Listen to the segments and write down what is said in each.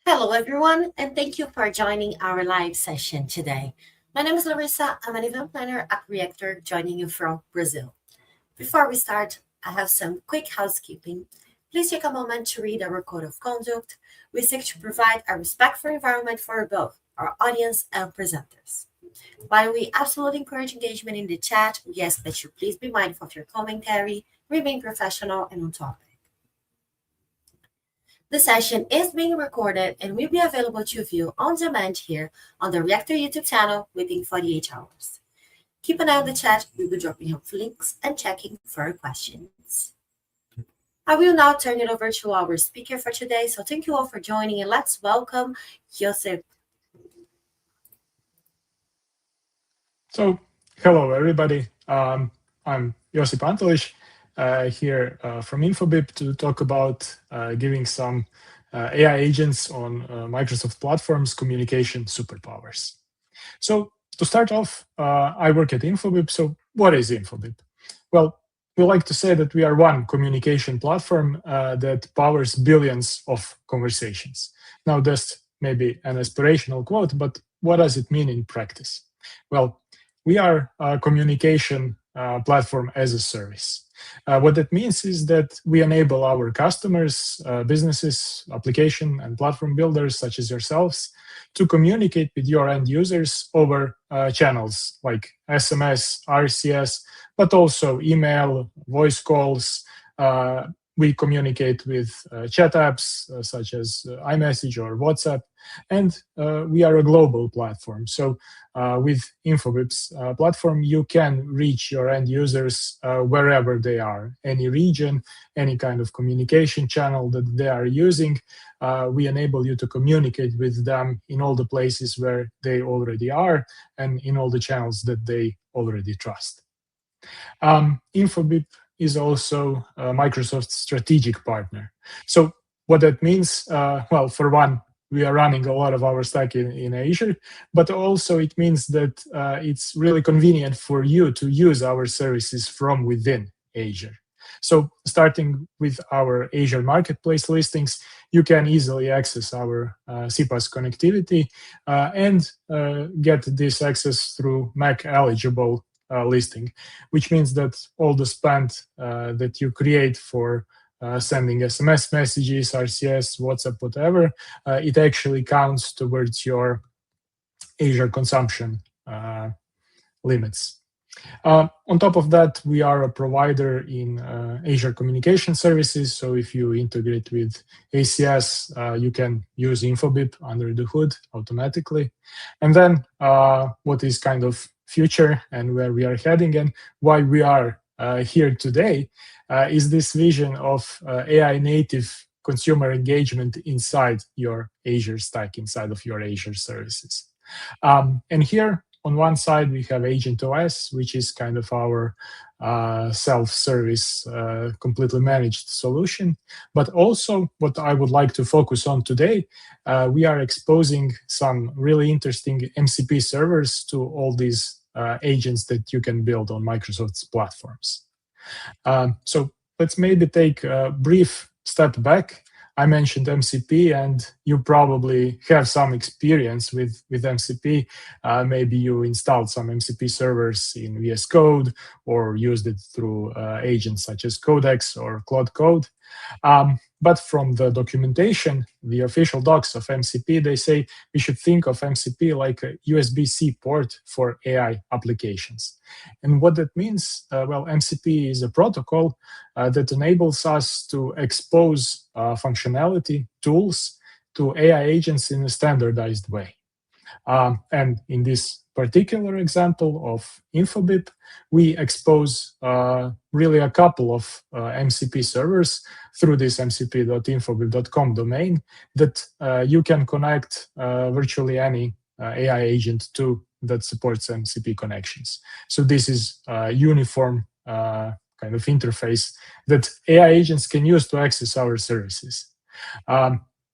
Hello, everyone, and thank you for joining our live session today. My name is Larissa. I'm an event planner at Reactor, joining you from Brazil. Before we start, I have some quick housekeeping. Please take a moment to read our code of conduct. We seek to provide a respectful environment for both our audience and presenters. While we absolutely encourage engagement in the chat, we ask that you please be mindful of your commentary, remain professional and on topic. The session is being recorded and will be available to view on demand here on the Reactor YouTube channel within 48 hours. Keep an eye on the chat, we'll be dropping helpful links and checking for questions. I will now turn it over to our speaker for today, so thank you all for joining and let's welcome Josip. So, hello everybody. I'm Josip Antolić here from Infobip to talk about giving some AI agents on Microsoft platforms communication superpowers. So, to start off, I work at Infobip. So, what is Infobip? Well, we like to say that we are one communication platform that powers billions of conversations. Now, that's maybe an aspirational quote, but what does it mean in practice? Well, we are a communication platform as a service. What that means is that we enable our customers, businesses, application and platform builders such as yourselves to communicate with your end users over channels like SMS, RCS, but also email, voice calls. We communicate with chat apps such as iMessage or WhatsApp, and we are a global platform. So with Infobip's platform, you can reach your end users wherever they are, any region, any kind of communication channel that they are using. We enable you to communicate with them in all the places where they already are and in all the channels that they already trust. Infobip is also Microsoft's strategic partner. So what that means, well, for one, we are running a lot of our stack in Azure, but also it means that it's really convenient for you to use our services from within Azure. So starting with our Azure Marketplace listings, you can easily access our CPaaS connectivity and get this access through Mac eligible listing, which means that all the spend that you create for sending SMS messages, RCS, WhatsApp, whatever, it actually counts towards your Azure consumption limits. On top of that, we are a provider in Azure Communication Services. So if you integrate with ACS, you can use Infobip under the hood automatically. And then what is kind of future and where we are heading and why we are here today is this vision of AI native consumer engagement inside your Azure stack, inside of your Azure services. And here on one side, we have Agent OS, which is kind of our self-service, completely managed solution. But also what I would like to focus on today, we are exposing some really interesting MCP servers to all these agents that you can build on Microsoft's platforms. So let's maybe take a brief step back. I mentioned MCP, and you probably have some experience with MCP. Maybe you installed some MCP servers in VS Code or used it through agents such as Codex or Cloud Code. But from the documentation, the official docs of MCP, they say we should think of MCP like a USB-C port for AI applications. And what that means, well, MCP is a protocol that enables us to expose functionality, tools to AI agents in a standardized way. And in this particular example of Infobip, we expose really a couple of MCP servers through this mcp.infobip.com domain that you can connect virtually any AI agent to that supports MCP connections. So this is a uniform kind of interface that AI agents can use to access our services.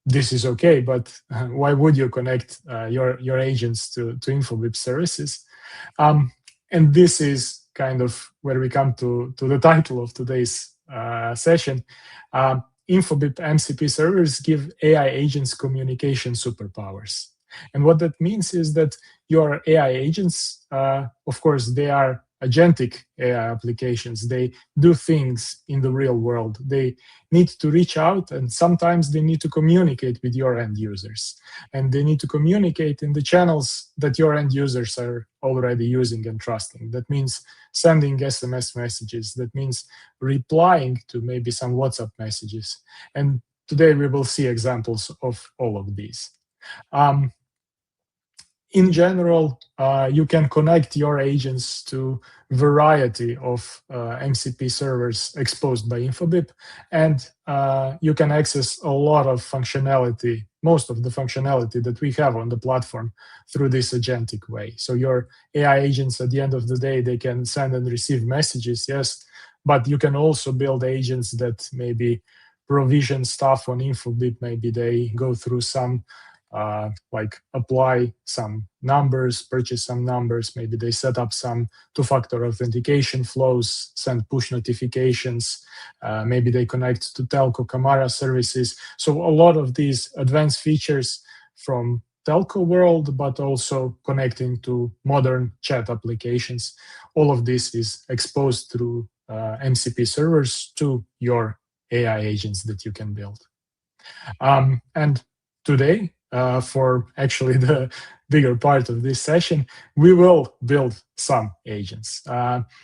This is okay, but why would you connect your agents to Infobip services? And this is kind of where we come to the title of today's session. Infobip MCP servers give AI agents communication superpowers. And what that means is that your AI agents, of course, they are agentic AI applications. They do things in the real world. They need to reach out, and sometimes they need to communicate with your end users. And they need to communicate in the channels that your end users are already using and trusting. That means sending SMS messages. That means replying to maybe some WhatsApp messages. And today we will see examples of all of these. In general, you can connect your agents to a variety of MCP servers exposed by Infobip, and you can access a lot of functionality, most of the functionality that we have on the platform through this agentic way. So your AI agents, at the end of the day, they can send and receive messages, yes, but you can also build agents that maybe provision stuff on Infobip. Maybe they go through some like apply some numbers, purchase some numbers. Maybe they set up some two-factor authentication flows, send push notifications. Maybe they connect to telco camera services. So a lot of these advanced features from telco world, but also connecting to modern chat applications. All of this is exposed through MCP servers to your AI agents that you can build. And today, for actually the bigger part of this session, we will build some agents.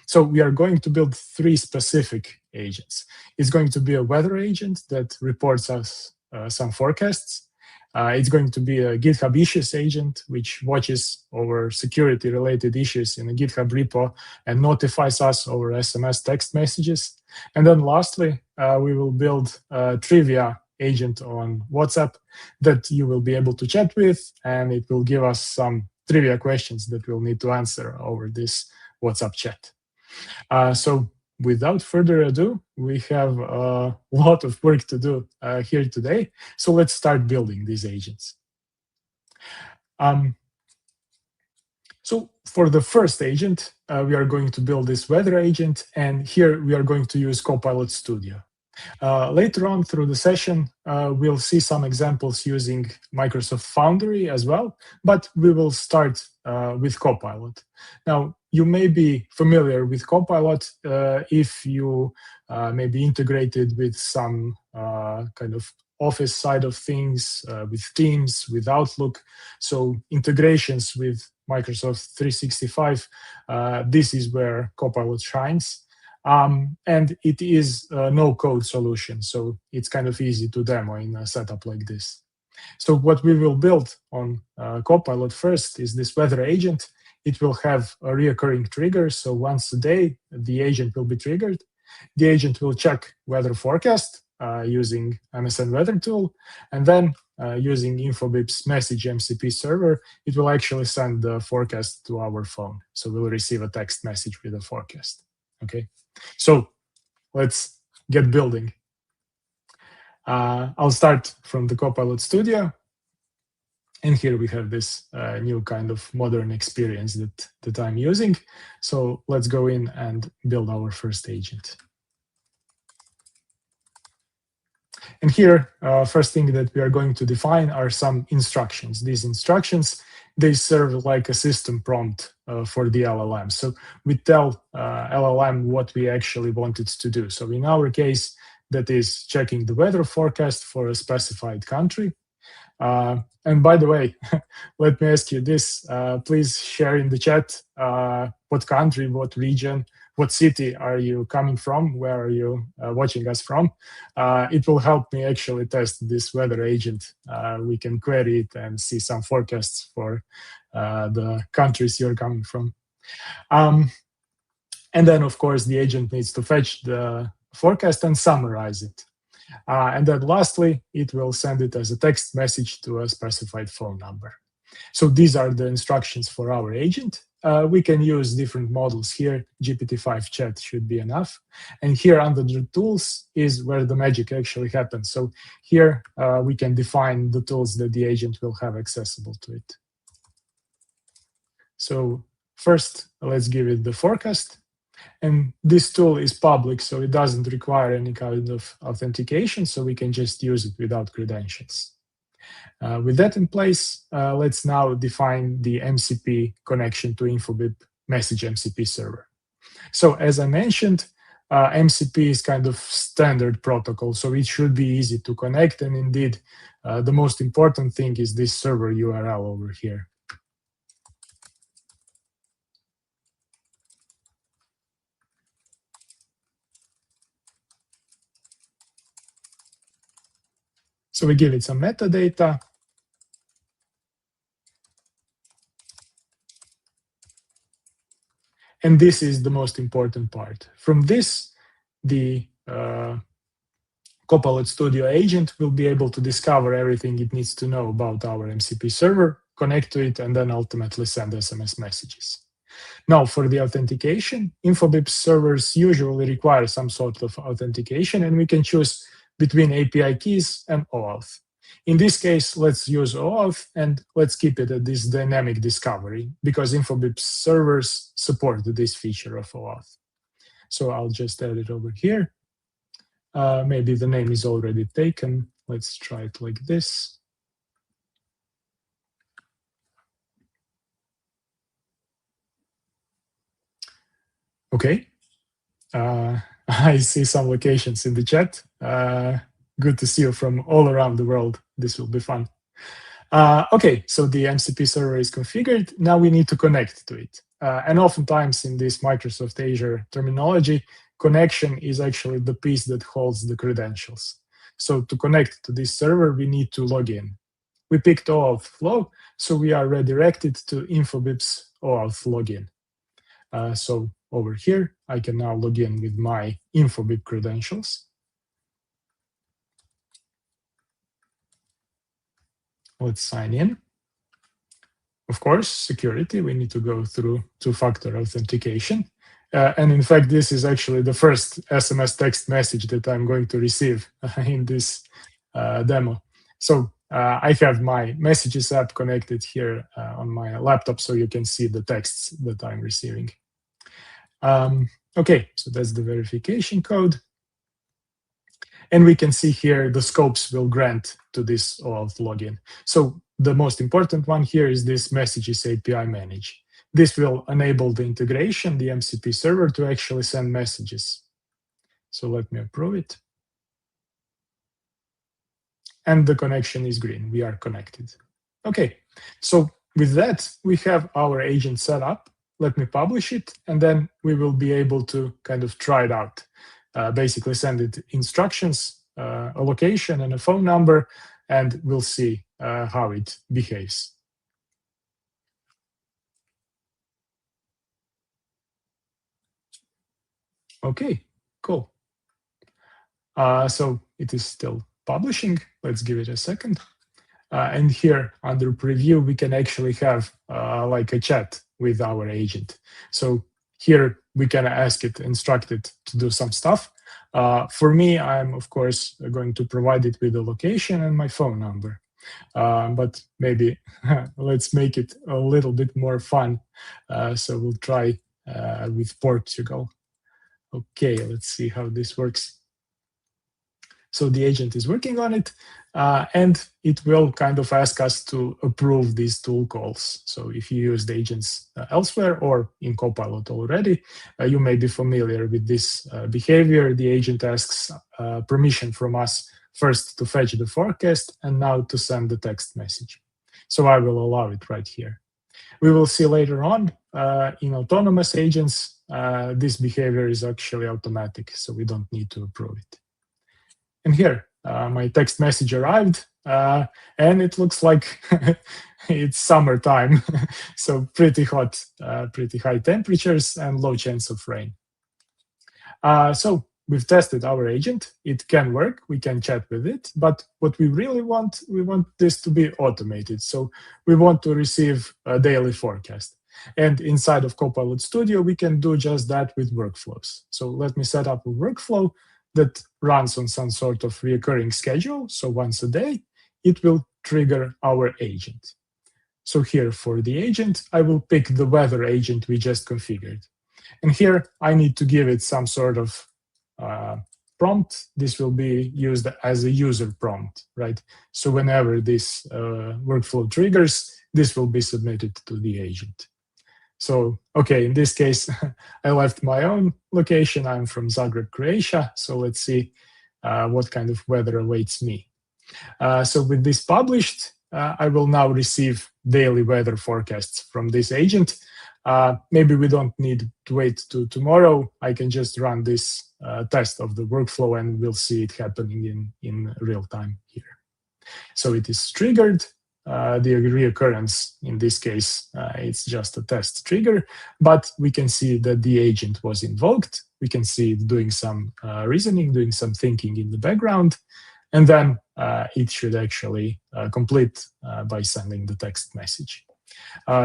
So we are going to build 3 specific agents. It's going to be a weather agent that reports us some forecasts. It's going to be a GitHub issues agent, which watches over security-related issues in a GitHub repo and notifies us over SMS text messages. And then lastly, we will build a trivia agent on WhatsApp that you will be able to chat with, and it will give us some trivia questions that we'll need to answer over this WhatsApp chat. So without further ado, we have a lot of work to do here today. So let's start building these agents. So for the first agent, we are going to build this weather agent, and here we are going to use Copilot Studio. Later on through the session, we'll see some examples using Microsoft Foundry as well, but we will start with Copilot. Now, you may be familiar with Copilot if you may be integrated with some kind of Office side of things, with Teams, with Outlook. So integrations with Microsoft 365, this is where Copilot shines. And it is a no-code solution, so it's kind of easy to demo in a setup like this. So what we will build on Copilot first is this weather agent. It will have a reoccurring trigger, so once a day, the agent will be triggered. The agent will check weather forecast using MSN Weather Tool, and then using Infobip's message MCP server, it will actually send the forecast to our phone. So we'll receive a text message with a forecast. Okay, so let's get building. I'll start from the Copilot Studio. And here we have this new kind of modern experience that I'm using. So let's go in and build our first agent. And here, first thing that we are going to define are some instructions. These instructions, they serve like a system prompt for the LLM. So we tell LLM what we actually want it to do. So in our case, that is checking the weather forecast for a specified country. And by the way, let me ask you this. Please share in the chat what country, what region, what city are you coming from? Where are you watching us from? It will help me actually test this weather agent. We can query it and see some forecasts for the countries you're coming from. And then, of course, the agent needs to fetch the forecast and summarize it. And then lastly, it will send it as a text message to a specified phone number. So these are the instructions for our agent. We can use different models here. GPT-5 chat should be enough. And here under the tools is where the magic actually happens. So here we can define the tools that the agent will have accessible to it. So first, let's give it the forecast. And this tool is public, so it doesn't require any kind of authentication, so we can just use it without credentials. With that in place, let's now define the MCP connection to Infobip message MCP server. So as I mentioned, MCP is kind of standard protocol, so it should be easy to connect. And indeed, the most important thing is this server URL over here. So we give it some metadata. And this is the most important part. From this, the Copilot Studio agent will be able to discover everything it needs to know about our MCP server, connect to it, and then ultimately send SMS messages. Now, for the authentication, Infobip servers usually require some sort of authentication, and we can choose between API keys and OAuth. In this case, let's use OAuth, and let's keep it at this dynamic discovery, because Infobip servers support this feature of OAuth. So I'll just add it over here. Maybe the name is already taken. Let's try it like this. Okay. I see some locations in the chat. Good to see you from all around the world. This will be fun. Okay, so the MCP server is configured. Now we need to connect to it. And oftentimes in this Microsoft Azure terminology, connection is actually the piece that holds the credentials. So to connect to this server, we need to log in. We picked OAuth flow, so we are redirected to Infobip's OAuth login. So over here, I can now log in with my Infobip credentials. Let's sign in. Of course, security, we need to go through two-factor authentication. And in fact, this is actually the first SMS text message that I'm going to receive in this demo. So I have my Messages app connected here on my laptop, so you can see the texts that I'm receiving. Okay, so that's the verification code. And we can see here the scopes will grant to this OAuth login. So the most important one here is this Messages API Manage. This will enable the integration, the MCP server, to actually send messages. So let me approve it. And the connection is green. We are connected. Okay, so with that, we have our agent set up. Let me publish it, and then we will be able to kind of try it out. Basically send it instructions, a location and a phone number, and we'll see how it behaves. Okay, cool. So it is still publishing. Let's give it a second. And here under preview, we can actually have like a chat with our agent. So here we can ask it, instruct it to do some stuff. For me, I'm of course going to provide it with a location and my phone number. But maybe let's make it a little bit more fun. So we'll try with Portugal. Okay, let's see how this works. So the agent is working on it, and it will kind of ask us to approve these tool calls. So if you use the agents elsewhere or in Copilot already, you may be familiar with this behavior. The agent asks permission from us first to fetch the forecast and now to send the text message. So I will allow it right here. We will see later on in autonomous agents, this behavior is actually automatic, so we don't need to approve it. And here, my text message arrived, and it looks like it's summertime, so pretty hot, pretty high temperatures and low chance of rain. So we've tested our agent. It can work. We can chat with it. But what we really want, we want this to be automated. So we want to receive a daily forecast. And inside of Copilot Studio, we can do just that with workflows. So let me set up a workflow that runs on some sort of recurring schedule. So once a day, it will trigger our agent. So here for the agent, I will pick the weather agent we just configured. And here I need to give it some sort of prompt. This will be used as a user prompt, right? So whenever this workflow triggers, this will be submitted to the agent. So, okay, in this case, I left my own location. I'm from Zagreb, Croatia. So let's see what kind of weather awaits me. So with this published, I will now receive daily weather forecasts from this agent. Maybe we don't need to wait to tomorrow. I can just run this test of the workflow and we'll see it happening in real time here. So it is triggered. The reoccurrence, in this case, it's just a test trigger, but we can see that the agent was invoked. We can see it doing some reasoning, doing some thinking in the background, and then it should actually complete by sending the text message.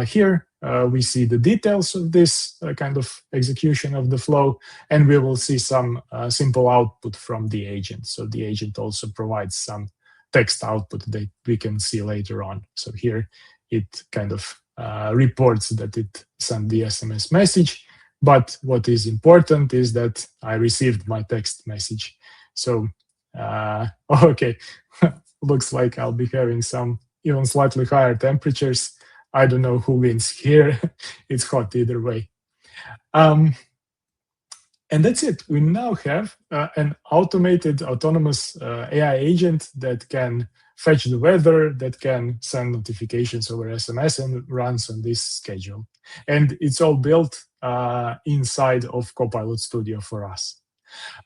Here we see the details of this kind of execution of the flow, and we will see some simple output from the agent. So the agent also provides some text output that we can see later on. So here it kind of reports that it sent the SMS message, but what is important is that I received my text message. So, okay, looks like I'll be having some even slightly higher temperatures. I don't know who wins here. It's hot either way. And that's it. We now have an automated, autonomous AI agent that can fetch the weather, that can send notifications over SMS and runs on this schedule. And it's all built inside of Copilot Studio for us.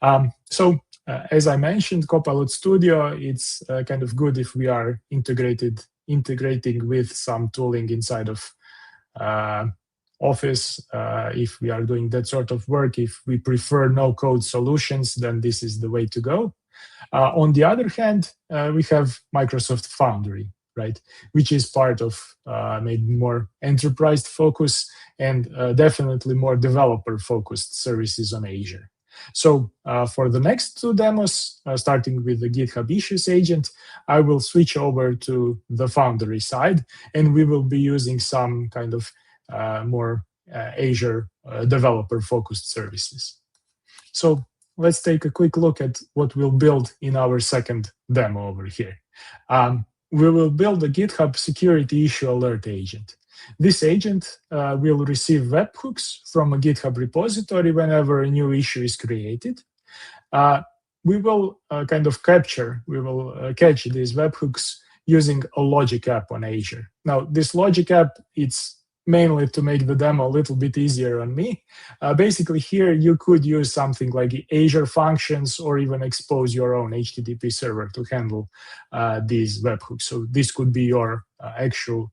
As I mentioned, Copilot Studio, it's kind of good if we are integrating with some tooling inside of Office. If we are doing that sort of work, if we prefer no-code solutions, then this is the way to go. On the other hand, we have Microsoft Foundry, right, which is part of maybe more enterprise focus and definitely more developer-focused services on Azure. So for the next two demos, starting with the GitHub Issues agent, I will switch over to the Foundry side, and we will be using some kind of more Azure developer-focused services. So let's take a quick look at what we'll build in our second demo over here. We will build a GitHub security issue alert agent. This agent will receive webhooks from a GitHub repository whenever a new issue is created. We will catch these webhooks using a logic app on Azure. Now, this logic app, it's mainly to make the demo a little bit easier on me. Basically, here you could use something like Azure Functions or even expose your own HTTP server to handle these webhooks. So this could be your actual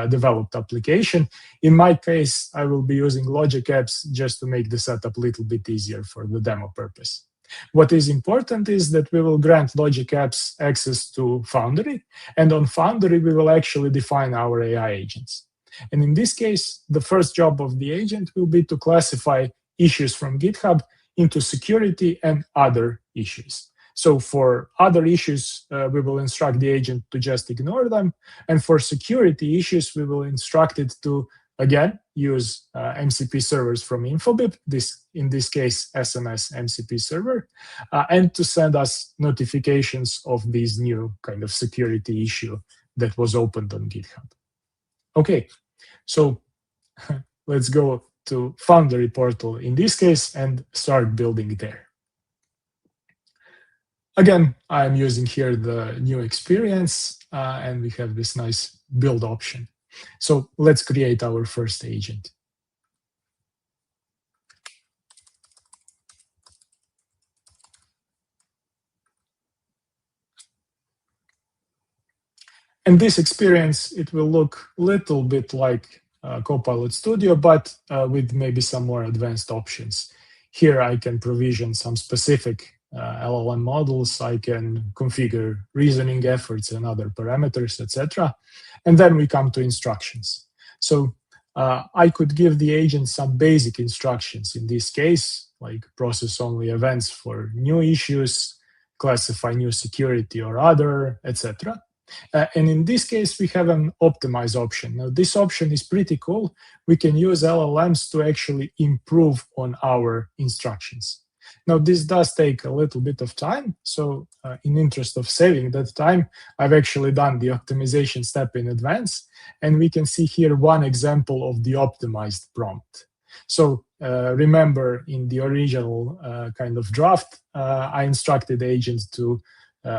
developed application. In my case, I will be using logic apps just to make the setup a little bit easier for the demo purpose. What is important is that we will grant logic apps access to Foundry, and on Foundry, we will actually define our AI agents. And in this case, the first job of the agent will be to classify issues from GitHub into security and other issues. So for other issues, we will instruct the agent to just ignore them. And for security issues, we will instruct it to, again, use MCP servers from Infobip, in this case, SMS MCP server, and to send us notifications of this new kind of security issue that was opened on GitHub. Okay, so let's go to Foundry portal in this case and start building there. Again, I'm using here the new experience, and we have this nice build option. So let's create our first agent. And this experience, it will look a little bit like Copilot Studio, but with maybe some more advanced options. Here I can provision some specific LLM models. I can configure reasoning efforts and other parameters, etc. And then we come to instructions. So I could give the agent some basic instructions in this case, like process only events for new issues, classify new security or other, etc. And in this case, we have an optimize option. Now, this option is pretty cool. We can use LLMs to actually improve on our instructions. Now, this does take a little bit of time. So in interest of saving that time, I've actually done the optimization step in advance. And we can see here one example of the optimized prompt. So remember, in the original kind of draft, I instructed the agent to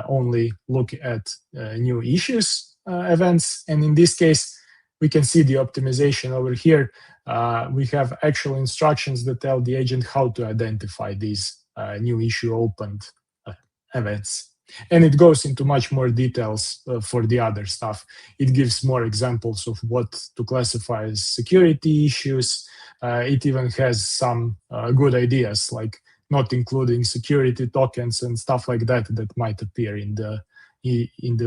only look at new issues events. And in this case, we can see the optimization over here. We have actual instructions that tell the agent how to identify these new issue opened events. And it goes into much more details for the other stuff. It gives more examples of what to classify as security issues. It even has some good ideas, like not including security tokens and stuff like that that might appear in the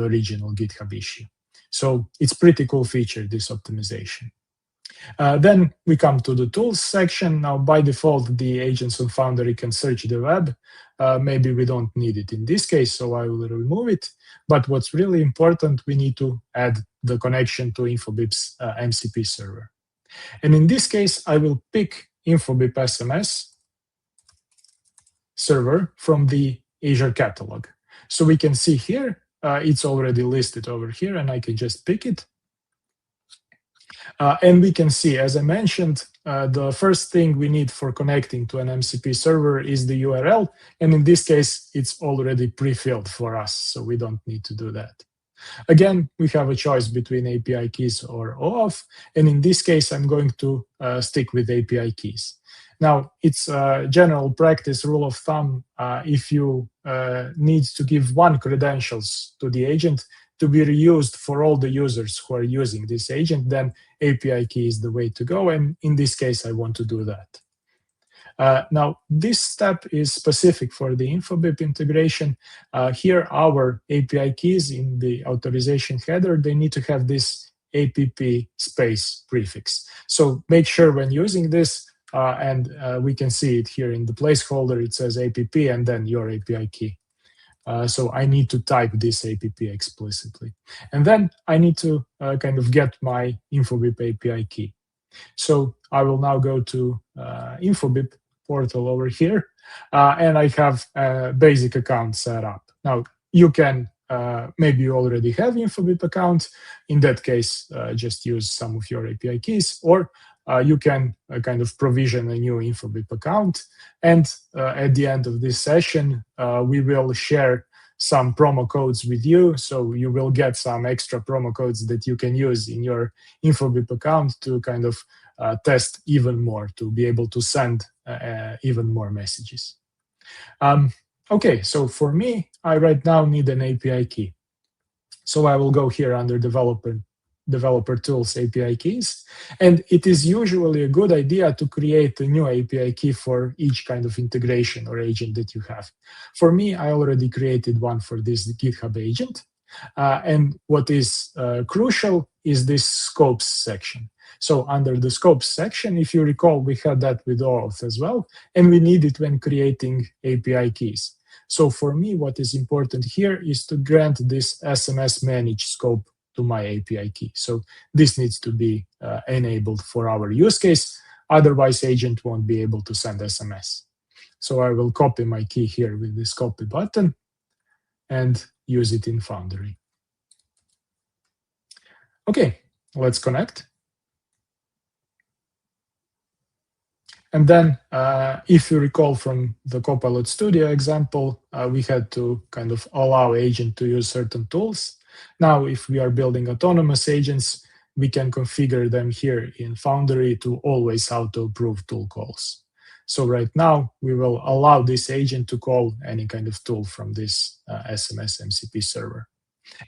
original GitHub issue. So it's pretty cool feature, this optimization. Then we come to the tools section. Now, by default, the agents on Foundry can search the web. Maybe we don't need it in this case, so I will remove it. But what's really important, we need to add the connection to Infobip's MCP server. And in this case, I will pick Infobip SMS server from the Azure catalog. So we can see here, it's already listed over here, and I can just pick it. And we can see, as I mentioned, the first thing we need for connecting to an MCP server is the URL. And in this case, it's already pre-filled for us, so we don't need to do that. Again, we have a choice between API keys or OAuth. And in this case, I'm going to stick with API keys. Now, it's a general practice rule of thumb. If you need to give one credentials to the agent to be reused for all the users who are using this agent, then API key is the way to go. And in this case, I want to do that. Now, this step is specific for the Infobip integration. Here, our API keys in the authorization header, they need to have this app space prefix. So make sure when using this, and we can see it here in the placeholder, it says app and then your API key. So I need to type this app explicitly. And then I need to kind of get my Infobip API key. So I will now go to Infobip portal over here, and I have a basic account set up. Now, you can, maybe you already have Infobip account. In that case, just use some of your API keys, or you can kind of provision a new Infobip account. And at the end of this session, we will share some promo codes with you. So you will get some extra promo codes that you can use in your Infobip account to kind of test even more, to be able to send even more messages. Okay, so for me, I right now need an API key. So I will go here under Developer Tools API keys. And it is usually a good idea to create a new API key for each kind of integration or agent that you have. For me, I already created one for this GitHub agent. And what is crucial is this scopes section. So under the scopes section, if you recall, we had that with OAuth as well, and we need it when creating API keys. So for me, what is important here is to grant this SMS manage scope to my API key. So this needs to be enabled for our use case. Otherwise, agent won't be able to send SMS. So I will copy my key here with this copy button and use it in Foundry. Okay, let's connect. And then, if you recall from the Copilot Studio example, we had to kind of allow agent to use certain tools. Now, if we are building autonomous agents, we can configure them here in Foundry to always auto-approve tool calls. So right now, we will allow this agent to call any kind of tool from this SMS MCP server.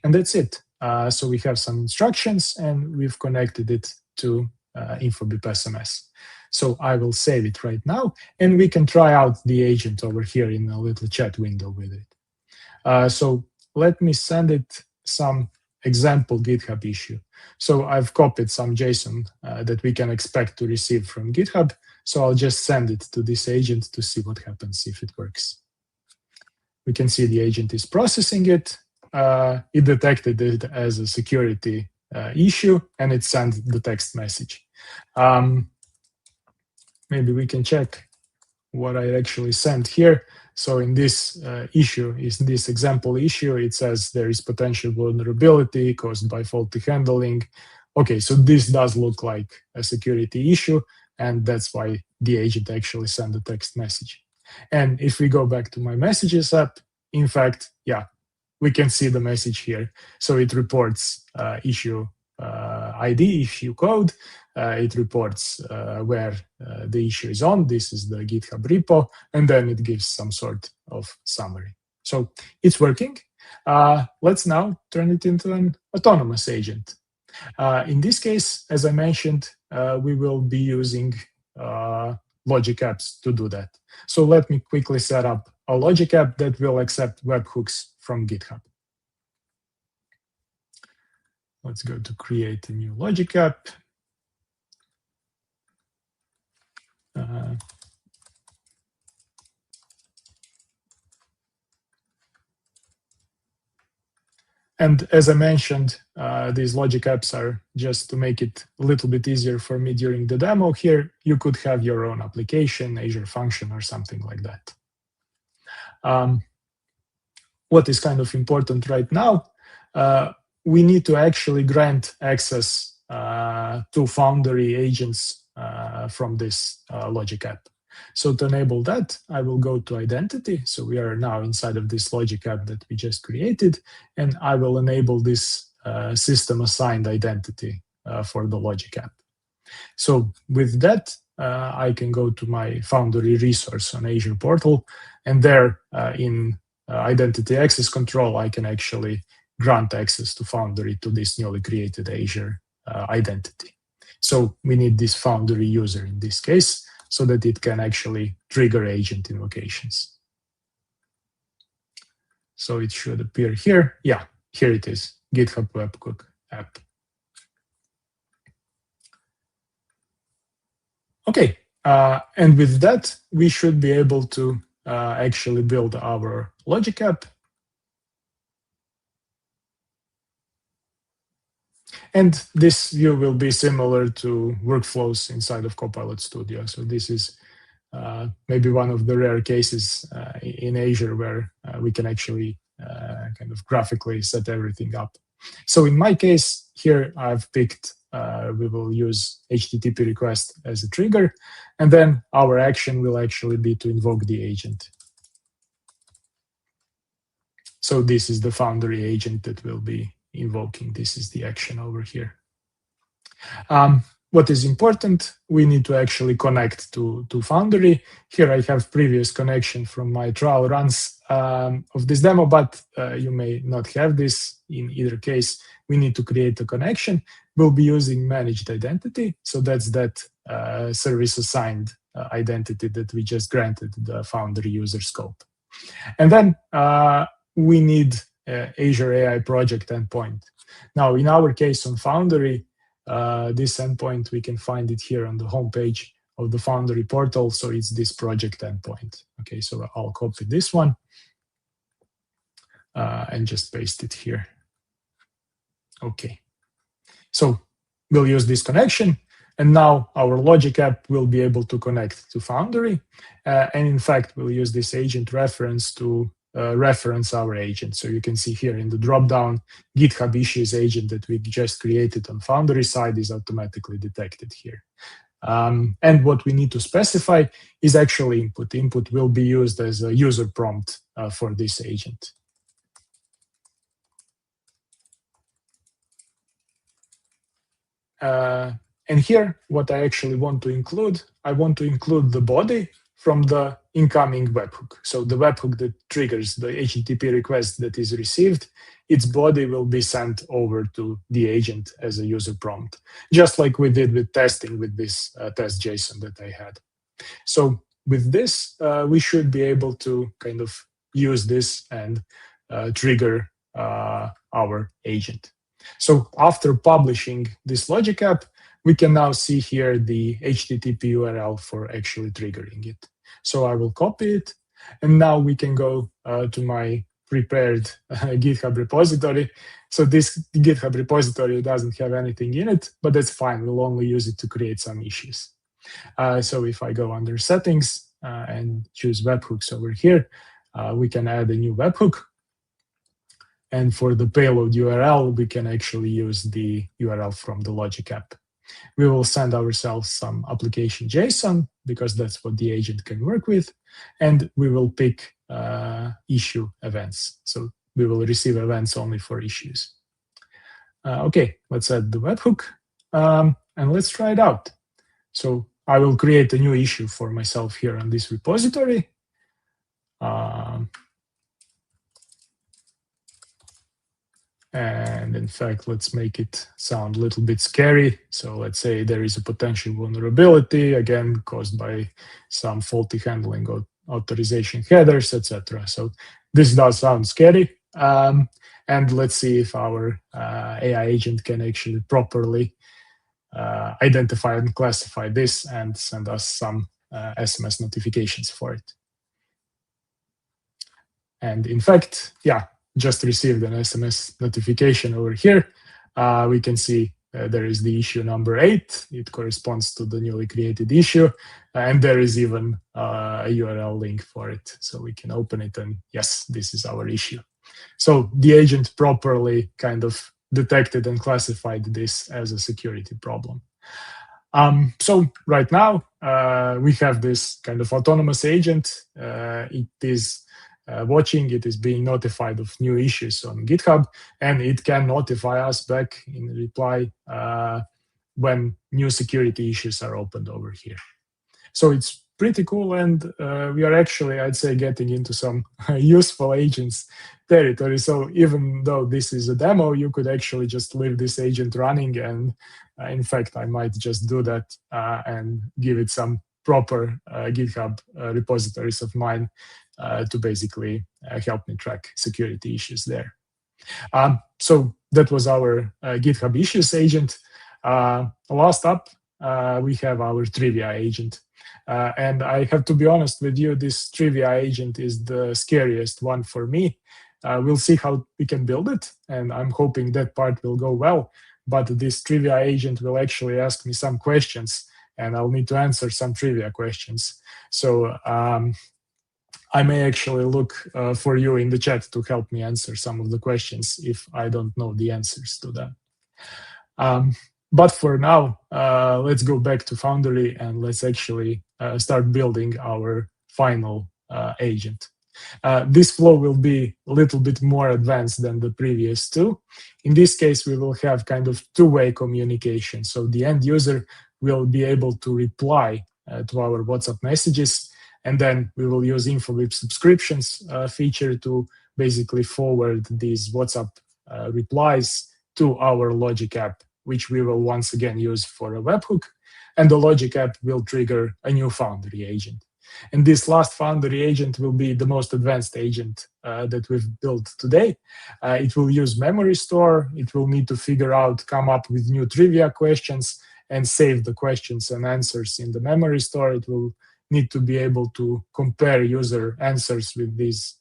And that's it. So we have some instructions, and we've connected it to Infobip SMS. So I will save it right now, and we can try out the agent over here in a little chat window with it. So let me send it some example GitHub issue. So I've copied some JSON that we can expect to receive from GitHub. So I'll just send it to this agent to see what happens if it works. We can see the agent is processing it. it detected it as a security issue, and it sent the text message. Maybe we can check what I actually sent here. So in this issue, is this example issue, it says there is potential vulnerability caused by faulty handling. Okay, so this does look like a security issue, and that's why the agent actually sent the text message. And if we go back to my messages app, in fact, yeah, we can see the message here. So it reports issue ID, issue code. It reports where the issue is on. This is the GitHub repo, and then it gives some sort of summary. So it's working. Let's now turn it into an autonomous agent. In this case, as I mentioned, we will be using logic apps to do that. So let me quickly set up a logic app that will accept webhooks from GitHub. Let's go to create a new logic app. And as I mentioned, these logic apps are just to make it a little bit easier for me during the demo here. You could have your own application, Azure function, or something like that. What is kind of important right now, we need to actually grant access to Foundry agents from this logic app. So to enable that, I will go to identity. So we are now inside of this logic app that we just created, and I will enable this system assigned identity for the logic app. So with that, I can go to my Foundry resource on Azure portal, and there in identity access control, I can actually grant access to Foundry to this newly created Azure identity. So we need this Foundry user in this case, so that it can actually trigger agent invocations. So it should appear here. Yeah, here it is, GitHub Webhook app. Okay, and with that, we should be able to actually build our logic app. And this view will be similar to workflows inside of Copilot Studio. So this is maybe one of the rare cases in Azure where we can actually kind of graphically set everything up. So in my case here, I've picked, we will use HTTP request as a trigger, and then our action will actually be to invoke the agent. So this is the Foundry agent that will be invoking. This is the action over here. What is important, we need to actually connect to Foundry. Here I have previous connection from my trial runs of this demo, but you may not have this. In either case, we need to create a connection. We'll be using managed identity. So that's that service assigned identity that we just granted the Foundry user scope. And then we need Azure AI project endpoint. Now, in our case on Foundry, this endpoint, we can find it here on the homepage of the Foundry portal. So it's this project endpoint. Okay, so I'll copy this one and just paste it here. Okay, so we'll use this connection. And now our logic app will be able to connect to Foundry. And in fact, we'll use this agent reference to reference our agent. So you can see here in the dropdown, GitHub issues agent that we just created on Foundry side is automatically detected here. And what we need to specify is actually input. Input will be used as a user prompt for this agent. And here, what I actually want to include, I want to include the body from the incoming webhook. So the webhook that triggers the HTTP request that is received, its body will be sent over to the agent as a user prompt, just like we did with testing with this test JSON that I had. So with this, we should be able to kind of use this and trigger our agent. So after publishing this logic app, we can now see here the HTTP URL for actually triggering it. So I will copy it, and now we can go to my prepared GitHub repository. So this GitHub repository doesn't have anything in it, but that's fine. We'll only use it to create some issues. So if I go under settings and choose webhooks over here, we can add a new webhook. And for the payload URL, we can actually use the URL from the Logic app. We will send ourselves some application JSON because that's what the agent can work with. And we will pick issue events. So we will receive events only for issues. Okay, let's add the webhook and let's try it out. So I will create a new issue for myself here on this repository. And in fact, let's make it sound a little bit scary. So let's say there is a potential vulnerability, again, caused by some faulty handling of authorization headers, etc. So this does sound scary. And let's see if our AI agent can actually properly identify and classify this and send us some SMS notifications for it. And in fact, yeah, just received an SMS notification over here. We can see there is the issue number 8. It corresponds to the newly created issue. And there is even a URL link for it. So we can open it and yes, this is our issue. So the agent properly kind of detected and classified this as a security problem. So right now, we have this kind of autonomous agent. It is watching, it is being notified of new issues on GitHub, and it can notify us back in reply when new security issues are opened over here. So it's pretty cool, and we are actually, I'd say, getting into some useful agents territory. So even though this is a demo, you could actually just leave this agent running, and in fact, I might just do that and give it some proper GitHub repositories of mine to basically help me track security issues there. So that was our GitHub issues agent. Last up, we have our trivia agent. And I have to be honest with you, this trivia agent is the scariest one for me. We'll see how we can build it, and I'm hoping that part will go well. But this trivia agent will actually ask me some questions, and I'll need to answer some trivia questions. So I may actually look for you in the chat to help me answer some of the questions if I don't know the answers to them. But for now, let's go back to Foundry and let's actually start building our final agent. This flow will be a little bit more advanced than the previous two. In this case, we will have kind of two-way communication. So the end user will be able to reply to our WhatsApp messages, and then we will use Infobip subscriptions feature to basically forward these WhatsApp replies to our Logic app, which we will once again use for a webhook. And the Logic app will trigger a new Foundry agent. And this last Foundry agent will be the most advanced agent that we've built today. It will use memory store. It will need to come up with new trivia questions and save the questions and answers in the memory store. It will need to be able to compare user answers with these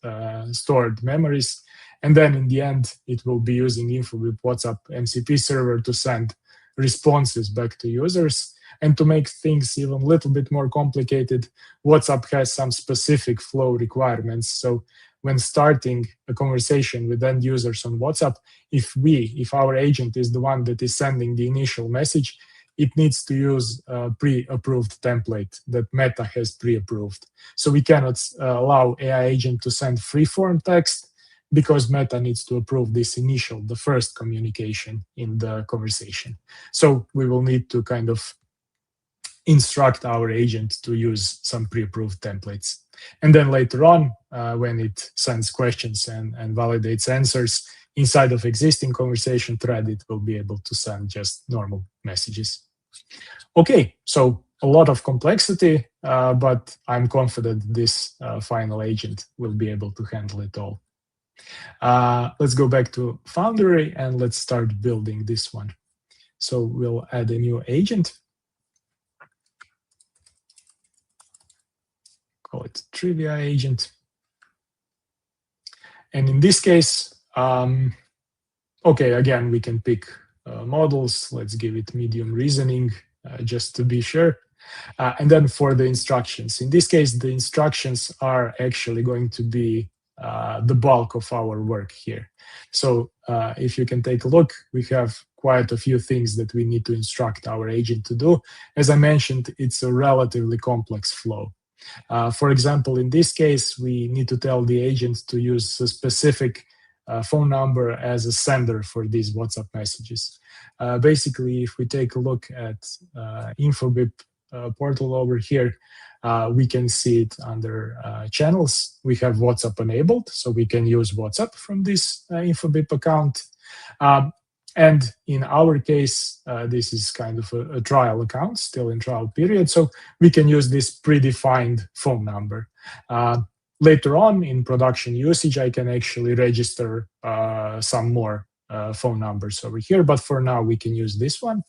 stored memories. And then in the end, it will be using Infobip WhatsApp MCP server to send responses back to users. And to make things even a little bit more complicated, WhatsApp has some specific flow requirements. So when starting a conversation with end users on WhatsApp, if our agent is the one that is sending the initial message, it needs to use a pre-approved template that Meta has pre-approved. So we cannot allow AI agent to send free-form text because Meta needs to approve this the first communication in the conversation. So we will need to kind of instruct our agent to use some pre-approved templates. And then later on, when it sends questions and validates answers inside of existing conversation thread, it will be able to send just normal messages. Okay, so a lot of complexity, but I'm confident this final agent will be able to handle it all. Let's go back to Foundry and let's start building this one. So we'll add a new agent. Call it trivia agent. And in this case, okay, again, we can pick models. Let's give it medium reasoning just to be sure. And then for the instructions, in this case, the instructions are actually going to be the bulk of our work here. So if you can take a look, we have quite a few things that we need to instruct our agent to do. As I mentioned, it's a relatively complex flow. For example, in this case, we need to tell the agent to use a specific phone number as a sender for these WhatsApp messages. Basically, if we take a look at Infobip portal over here, we can see it under channels. We have WhatsApp enabled, so we can use WhatsApp from this Infobip account. And in our case, this is kind of a trial account, still in trial period, so we can use this predefined phone number. Later on in production usage, I can actually register some more phone numbers over here, but for now we can use this one.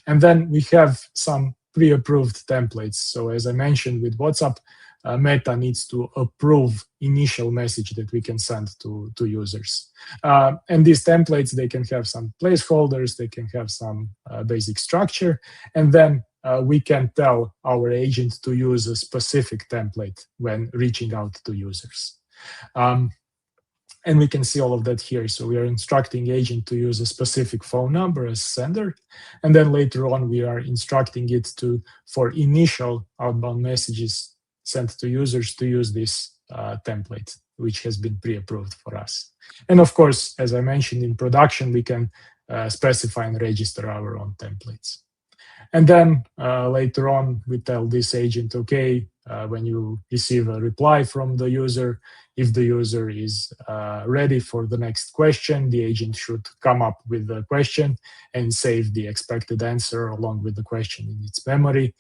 And then we have some pre-approved templates. So as I mentioned with WhatsApp, Meta needs to approve initial message that we can send to users. And these templates, they can have some placeholders, they can have some basic structure, and then we can tell our agent to use a specific template when reaching out to users. And we can see all of that here. So we are instructing agent to use a specific phone number as sender. And then later on, we are instructing it to, for initial outbound messages sent to users, to use this template, which has been pre-approved for us. And of course, as I mentioned in production, we can specify and register our own templates. And then later on, we tell this agent, okay, when you receive a reply from the user, if the user is ready for the next question, the agent should come up with the question and save the expected answer along with the question in its memory.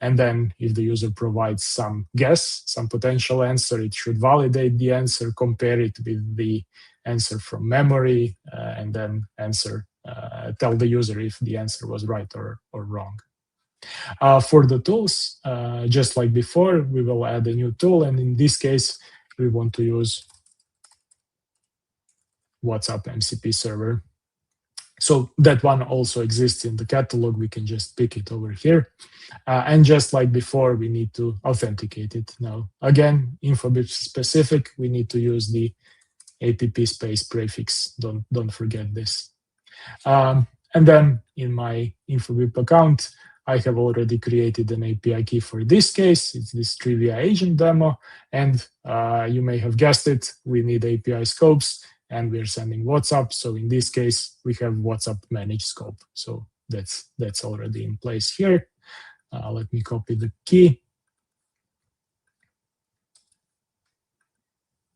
And then if the user provides some guess, some potential answer, it should validate the answer, compare it with the answer from memory, and then tell the user if the answer was right or wrong. For the tools, just like before, we will add a new tool. And in this case, we want to use WhatsApp MCP server. So that one also exists in the catalog. We can just pick it over here. And just like before, we need to authenticate it. Now, again, Infobip specific, we need to use the APP space prefix. Don't forget this. And then in my Infobip account, I have already created an API key for this case. It's this trivia agent demo. And you may have guessed it, we need API scopes and we're sending WhatsApp. So in this case, we have WhatsApp managed scope. So that's already in place here. Let me copy the key.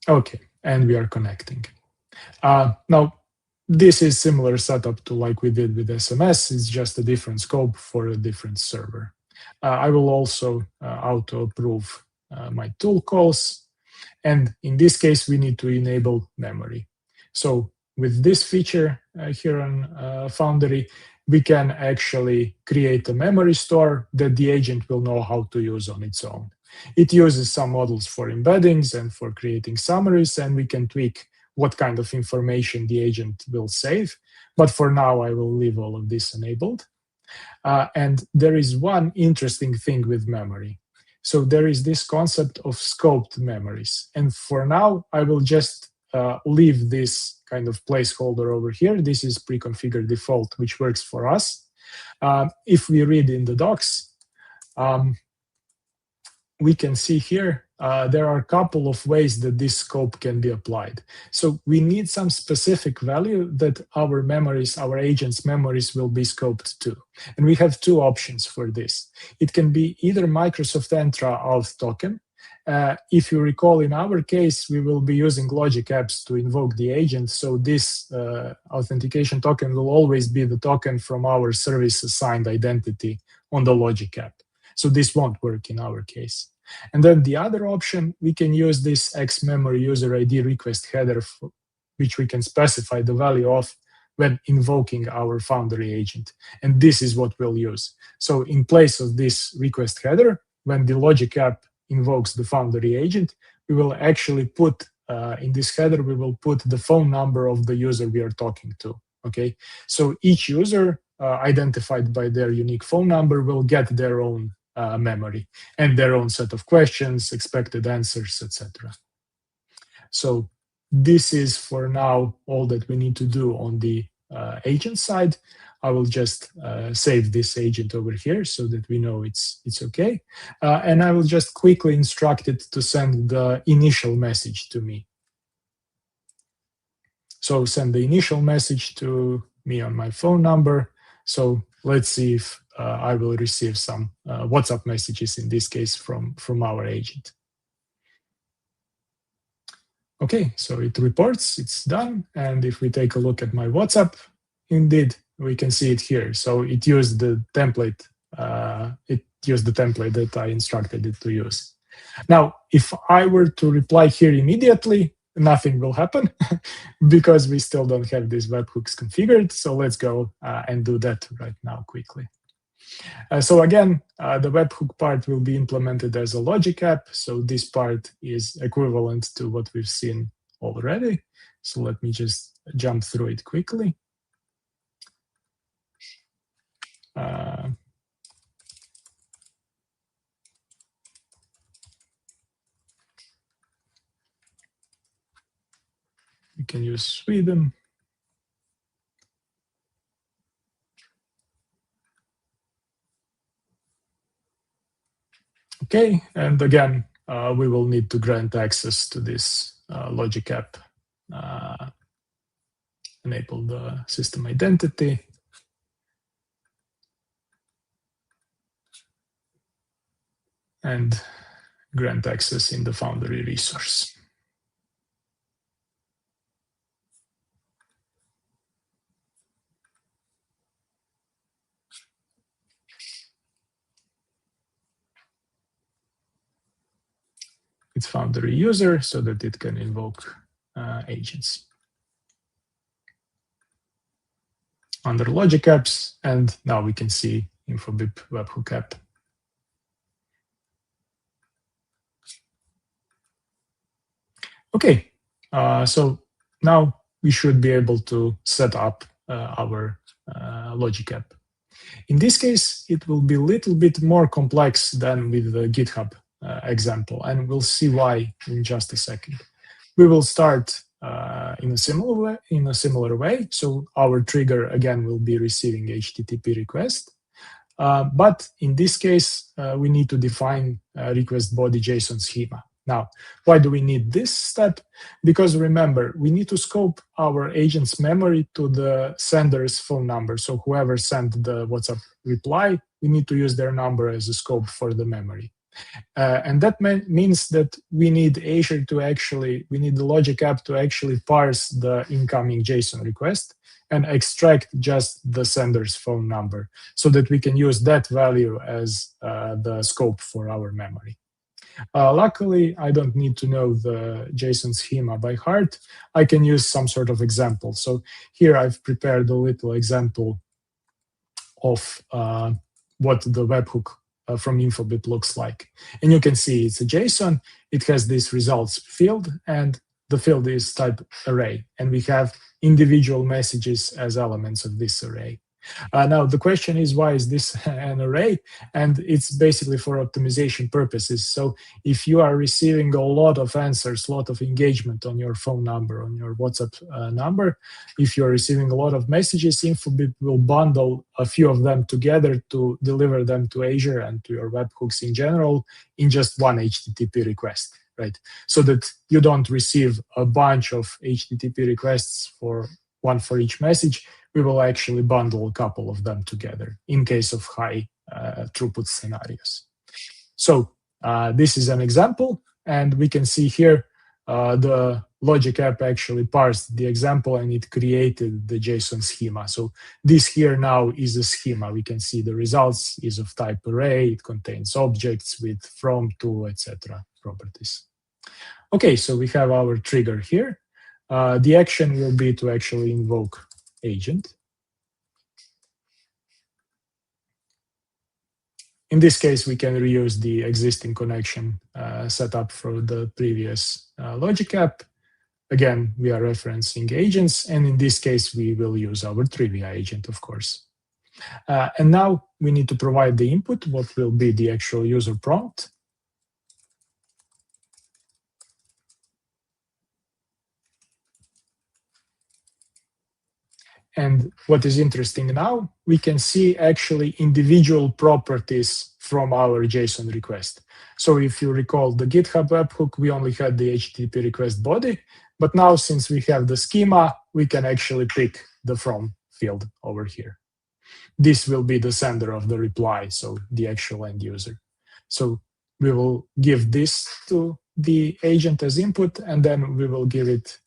Okay, and we are connecting. Now, this is similar setup to like we did with SMS. It's just a different scope for a different server. I will also auto-approve my tool calls. And in this case, we need to enable memory. So with this feature here on Foundry, we can actually create a memory store that the agent will know how to use on its own. It uses some models for embeddings and for creating summaries, and we can tweak what kind of information the agent will save. But for now, I will leave all of this enabled. And there is one interesting thing with memory. So there is this concept of scoped memories. And for now, I will just leave this kind of placeholder over here. This is pre-configured default, which works for us. If we read in the docs, we can see here there are a couple of ways that this scope can be applied. So we need some specific value that our memories, our agents' memories will be scoped to. And we have two options for this. It can be either Microsoft Entra auth token. If you recall, in our case, we will be using logic apps to invoke the agent. So this authentication token will always be the token from our service assigned identity on the logic app. So this won't work in our case. And then the other option, we can use this X-memory user ID request header, which we can specify the value of when invoking our Foundry agent. And this is what we'll use. So in place of this request header, when the logic app invokes the Foundry agent, we will actually put in this header, we will put the phone number of the user we are talking to. Okay, so each user identified by their unique phone number will get their own memory and their own set of questions, expected answers, etc. So this is for now all that we need to do on the agent side. I will just save this agent over here so that we know it's okay. And I will just quickly instruct it to send the initial message to me. So send the initial message to me on my phone number. So let's see if I will receive some WhatsApp messages, in this case, from our agent. Okay, so it reports, it's done. And if we take a look at my WhatsApp, indeed, we can see it here. So it used the template. That I instructed it to use. Now, if I were to reply here immediately, nothing will happen because we still don't have these webhooks configured. So let's go and do that right now quickly. So again, the webhook part will be implemented as a logic app. So this part is equivalent to what we've seen already. So let me just jump through it quickly. We can use Sweden. Okay, and again, we will need to grant access to this logic app, enable the system identity. And grant access in the Foundry resource. It's Foundry user so that it can invoke agents. Under logic apps, and now we can see Infobip webhook app. Okay, so now we should be able to set up our logic app. In this case, it will be a little bit more complex than with the GitHub example, and we'll see why in just a second. We will start in a similar way. So our trigger again will be receiving HTTP request, but in this case we need to define request body JSON schema. Now, why do we need this step? Because remember, we need to scope our agent's memory to the sender's phone number. So whoever sent the WhatsApp reply, we need to use their number as a scope for the memory. And that means that we need Azure to we need the logic app to actually parse the incoming JSON request and extract just the sender's phone number so that we can use that value as the scope for our memory. Luckily, I don't need to know the JSON schema by heart. I can use some sort of example. So here I've prepared a little example of what the webhook from Infobip looks like. And you can see it's a JSON. It has this results field, and the field is type array. And we have individual messages as elements of this array. Now, the question is, why is this an array? And it's basically for optimization purposes. So if you are receiving a lot of answers, a lot of engagement on your phone number, on your WhatsApp number, if you're receiving a lot of messages, Infobip will bundle a few of them together to deliver them to Azure and to your webhooks in general in just one HTTP request, right? So that you don't receive a bunch of HTTP requests one for each message. We will actually bundle a couple of them together in case of high throughput scenarios. So this is an example, and we can see here the logic app actually parsed the example and it created the JSON schema. So this here now is a schema. We can see the results is of type array. It contains objects with from, to, etc. properties. Okay, so we have our trigger here. The action will be to actually invoke agent. In this case, we can reuse the existing connection set up for the previous logic app. again, we are referencing agents, and in this case, we will use our trivia agent, of course. And now we need to provide the input, what will be the actual user prompt. And what is interesting now, we can see actually individual properties from our JSON request. So if you recall the GitHub webhook, we only had the HTTP request body, but now since we have the schema, we can actually pick the from field over here. This will be the sender of the reply, so the actual end user. So we will give this to the agent as input, and then we will give it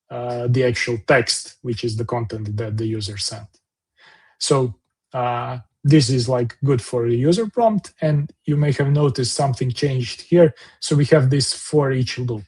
the actual text, which is the content that the user sent. So this is like good for the user prompt, and you may have noticed something changed here. So we have this for each loop.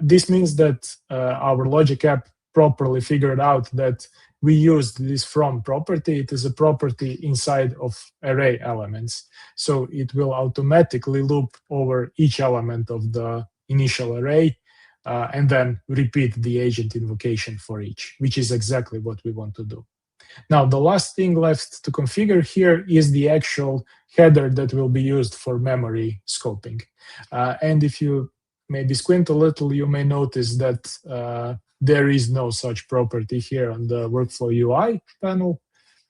This means that our logic app properly figured out that we used this from property. It is a property inside of array elements. So it will automatically loop over each element of the initial array and then repeat the agent invocation for each, which is exactly what we want to do. Now, the last thing left to configure here is the actual header that will be used for memory scoping. And if you maybe squint a little, you may notice that there is no such property here on the workflow UI panel,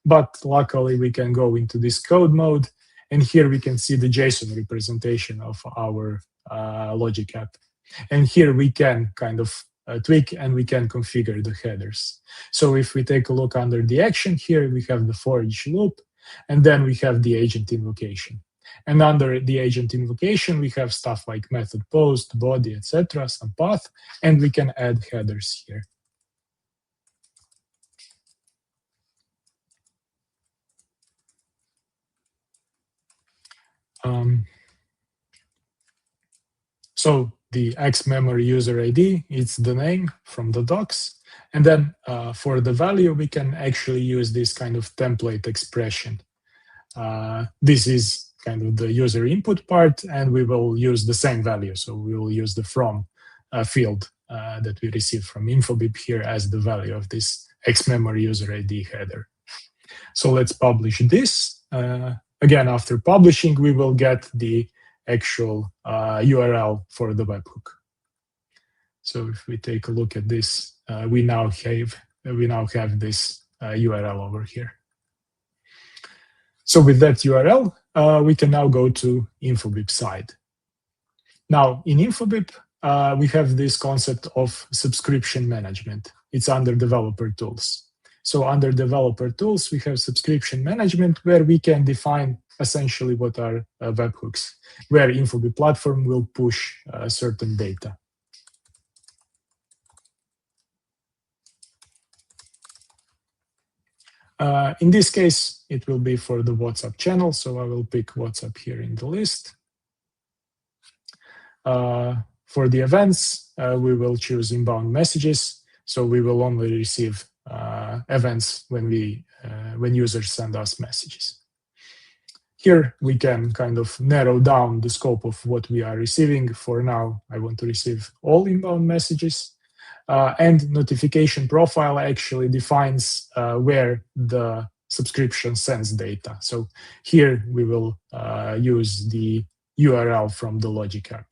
but luckily we can go into this code mode, and here we can see the JSON representation of our logic app. And here we can kind of tweak and we can configure the headers. So if we take a look under the action here, we have the for each loop, and then we have the agent invocation. And under the agent invocation, we have stuff like method post, body, etc., some path, and we can add headers here. So the X memory user ID, it's the name from the docs. And then for the value, we can actually use this kind of template expression. This is kind of the user input part, and we will use the same value. So we will use the from field that we received from Infobip here as the value of this X memory user ID header. So let's publish this. Again, after publishing, we will get the actual URL for the webhook. So if we take a look at this, we now have this URL over here. So with that URL, we can now go to Infobip side. Now in Infobip, we have this concept of subscription management. It's under developer tools. So under developer tools, we have subscription management where we can define essentially what are webhooks, where Infobip platform will push certain data. In this case, it will be for the WhatsApp channel, so I will pick WhatsApp here in the list. For the events, we will choose inbound messages, so we will only receive events when users send us messages. Here we can kind of narrow down the scope of what we are receiving. For now, I want to receive all inbound messages. And notification profile actually defines where the subscription sends data. So here we will use the URL from the logic app.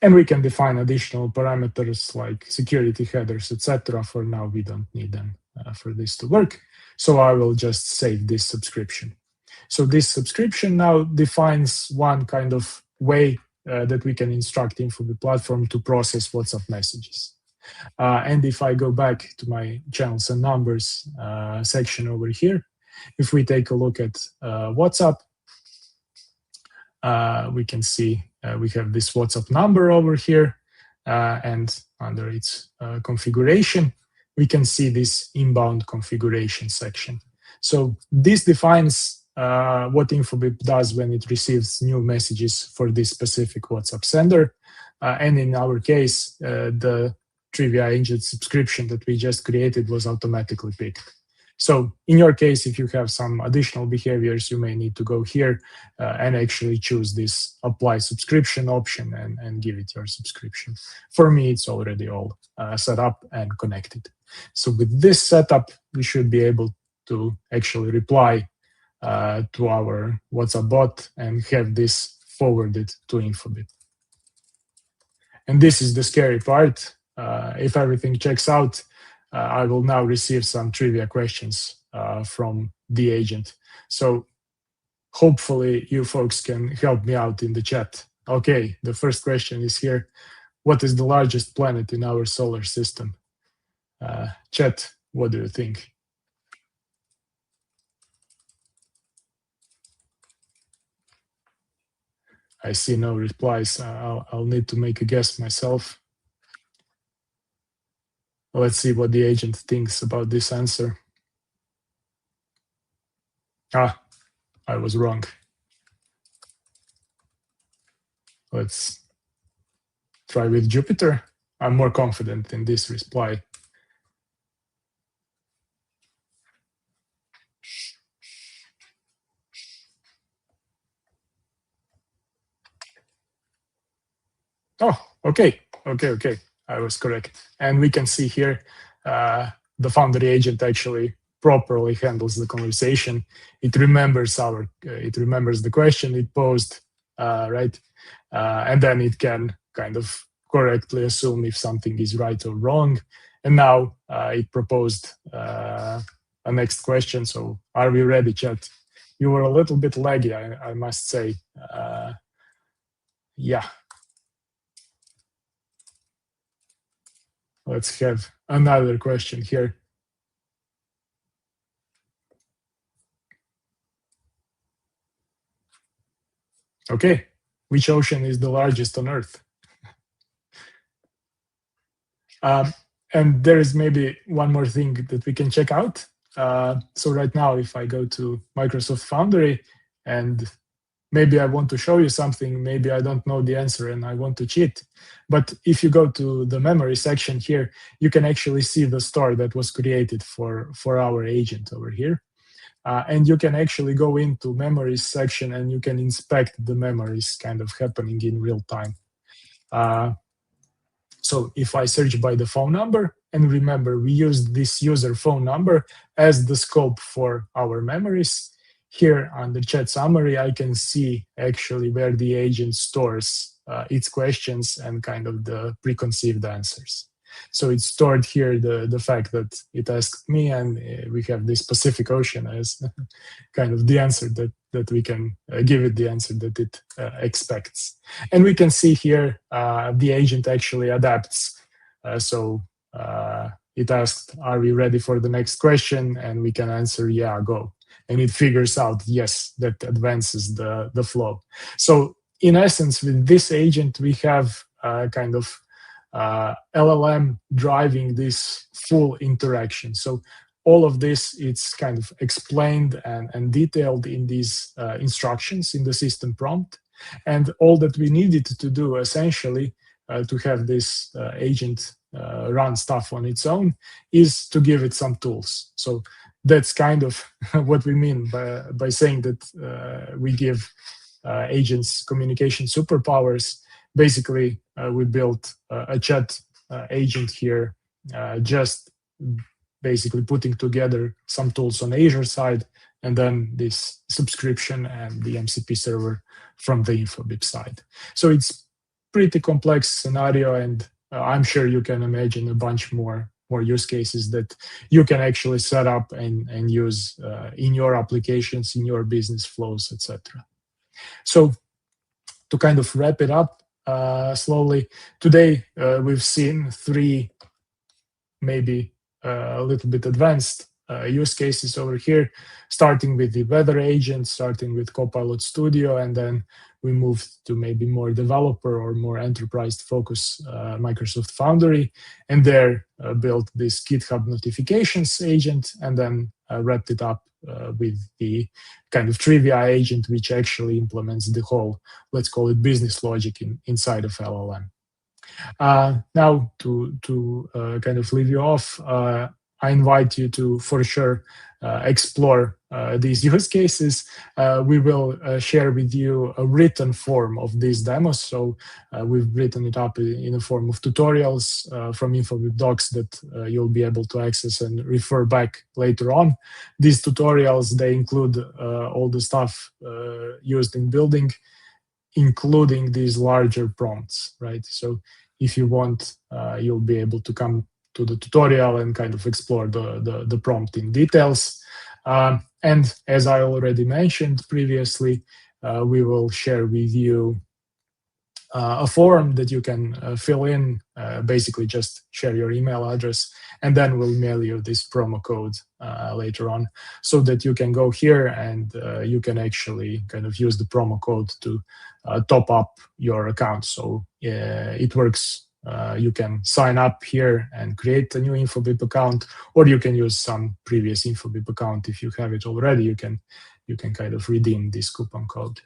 And we can define additional parameters like security headers, etc. For now, we don't need them for this to work. So I will just save this subscription. So this subscription now defines one kind of way that we can instruct Infobip platform to process WhatsApp messages. And if I go back to my channels and numbers section over here, if we take a look at WhatsApp, we can see we have this WhatsApp number over here, and under its configuration, we can see this inbound configuration section. So this defines what Infobip does when it receives new messages for this specific WhatsApp sender. And in our case, the Trivia Agent subscription that we just created was automatically picked. So in your case, if you have some additional behaviors, you may need to go here and actually choose this apply subscription option and give it your subscription. For me, it's already all set up and connected. So with this setup, we should be able to actually reply to our WhatsApp bot and have this forwarded to Infobip. And this is the scary part. If everything checks out, I will now receive some trivia questions from the agent. So hopefully you folks can help me out in the chat. Okay, the first question is here. What is the largest planet in our solar system? Chat, what do you think? I see no replies. I'll need to make a guess myself. Let's see what the agent thinks about this answer. I was wrong. Let's try with Jupiter. I'm more confident in this reply. Oh, okay. I was correct. And we can see here the Foundry agent actually properly handles the conversation. It remembers the question it posed, right? And then it can kind of correctly assume if something is right or wrong. And now it proposed a next question. So are we ready, chat? You were a little bit laggy, I must say. Yeah. Let's have another question here. Okay, which ocean is the largest on Earth? And there is maybe one more thing that we can check out. So right now, if I go to Microsoft Foundry and maybe I want to show you something, maybe I don't know the answer and I want to cheat. But if you go to the memory section here, you can actually see the store that was created for our agent over here. And you can actually go into memories section and you can inspect the memories kind of happening in real time. So if I search by the phone number, and remember, we used this user phone number as the scope for our memories. Here on the chat summary, I can see actually where the agent stores its questions and kind of the preconceived answers. So it's stored here the fact that it asked me, and we have this Pacific Ocean as kind of the answer that we can give it the answer that it expects. And we can see here the agent actually adapts. So it asked, are we ready for the next question? And we can answer, yeah, go. And it figures out, yes, that advances the flow. So in essence, with this agent, we have kind of LLM driving this full interaction. So all of this, it's kind of explained and detailed in these instructions in the system prompt. And all that we needed to do essentially to have this agent run stuff on its own is to give it some tools. So that's kind of what we mean by saying that we give agents communication superpowers. Basically, we built a chat agent here, just basically putting together some tools on Azure side, and then this subscription and the MCP server from the Infobip side. So it's pretty complex scenario, and I'm sure you can imagine a bunch more use cases that you can actually set up and use in your applications, in your business flows, etc. So to kind of wrap it up slowly, today we've seen three maybe a little bit advanced use cases over here, starting with the weather agent, starting with Copilot Studio, and then we moved to maybe more developer or more enterprise focus Microsoft Foundry, and there built this GitHub notifications agent, and then wrapped it up with the kind of trivia agent, which actually implements the whole, let's call it business logic inside of LLM. Now to kind of leave you off, I invite you to, for sure, explore these use cases. We will share with you a written form of these demos. So we've written it up in a form of tutorials from Infobip docs that you'll be able to access and refer back later on. These tutorials, they include all the stuff used in building, including these larger prompts, right? So if you want, you'll be able to come to the tutorial and kind of explore the prompt in details. And as I already mentioned previously, we will share with you a form that you can fill in, basically just share your email address, and then we'll mail you this promo code later on, so that you can go here and you can actually kind of use the promo code to top up your account. So it works. You can sign up here and create a new Infobip account, or you can use some previous Infobip account. If you have it already, you can kind of redeem this coupon code.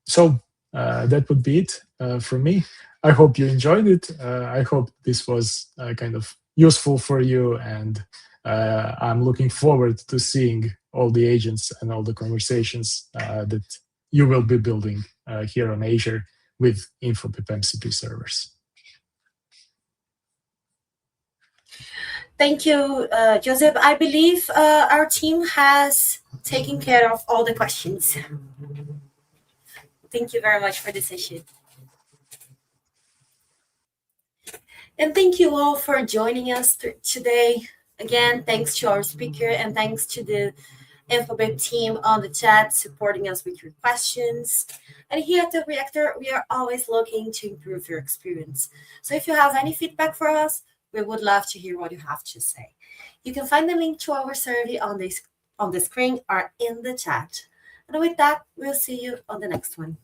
So that would be it from me. I hope you enjoyed it. I hope this was kind of useful for you, and I'm looking forward to seeing all the agents and all the conversations that you will be building here on Azure with Infobip MCP servers. Thank you, Joseph. I believe our team has taken care of all the questions. Thank you very much for the session. And thank you all for joining us today. Again, thanks to our speaker and thanks to the Infobip team on the chat supporting us with your questions. And here at the Reactor, we are always looking to improve your experience. So if you have any feedback for us, we would love to hear what you have to say. You can find the link to our survey on the screen or in the chat. And with that, we'll see you on the next one.